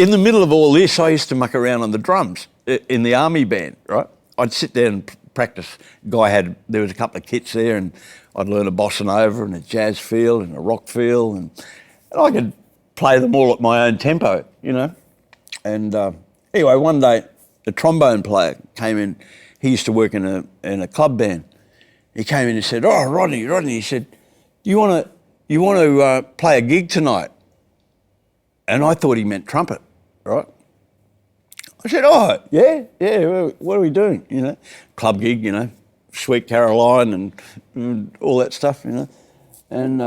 in the middle of all this, I used to muck around on the drums in the army band, right? I'd sit there and practice. There was a couple of kits there, and I'd learn a bossa nova and a jazz feel and a rock feel, and I could play them all at my own tempo, you know. And anyway, one day, the trombone player came in. He used to work in a club band. He came in and said, "Oh, Rodney," he said, you want to play a gig tonight?" And I thought he meant trumpet, right? I said, "Oh, yeah, what are we doing?" You know, club gig, you know, Sweet Caroline and all that stuff, you know. And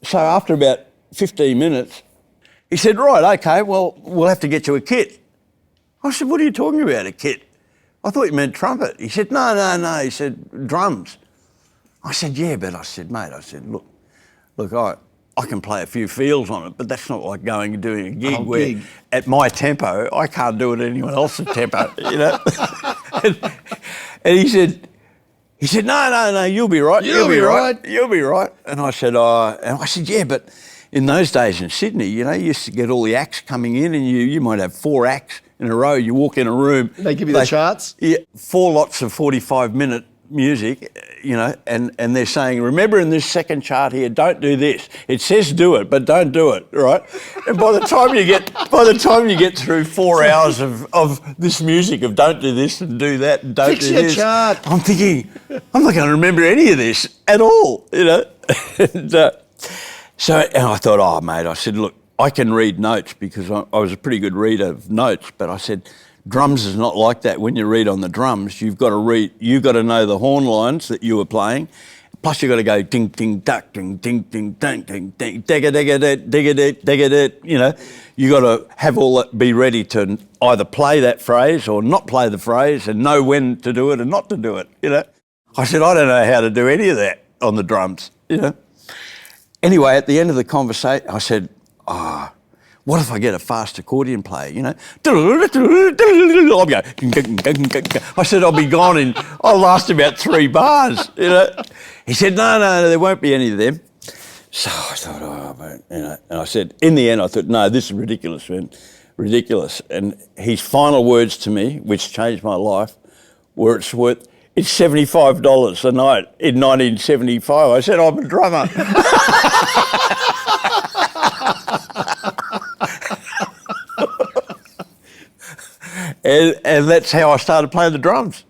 so after about 15 minutes, he said, "Right, okay, well, we'll have to get you a kit." I said, "What are you talking about, a kit? I thought you meant trumpet." He said, No. He said, "Drums." I said, "Yeah, but," I said, "Mate," I said, look, I can play a few feels on it, but that's not like going and doing a gig where at my tempo, I can't do it at anyone else's tempo, you know." and he said, No, you'll be right. You'll be right. And I said, "Yeah, but in those days in Sydney, you know, you used to get all the acts coming in, and you might have 4 acts in a row. You walk in a room. They give you the charts? Yeah, 4 lots of 45-minute music, you know, and they're saying, "Remember in this second chart here, don't do this. It says do it, but don't do it," right? And by the time you get through 4 hours of this music of don't do this and do that and don't Fix do your this, chart. I'm thinking, I'm not going to remember any of this at all, you know. and I thought, "Oh, mate," I said, "Look, I can read notes because I was a pretty good reader of notes, but," I said, "drums is not like that. When you read on the drums, you've got to know the horn lines that you were playing. Plus you've got to go ding, ding, duck, ding, ding, ding, ding, ding, ding, digga, digga, digga, digga, digga, you know. You got to have all that, be ready to either play that phrase or not play the phrase and know when to do it and not to do it, you know." I said, "I don't know how to do any of that on the drums, you know." Anyway, at the end of the conversation, I said, "What if I get a fast accordion player, you know?" I'll go. I said, I'll last about 3 bars, you know. He said, no, there won't be any of them. So I thought, you know, and I said, in the end, I thought, no, this is ridiculous, man, ridiculous. And his final words to me, which changed my life, were it's $75 a night in 1975. I said, "I'm a drummer." And that's how I started playing the drums.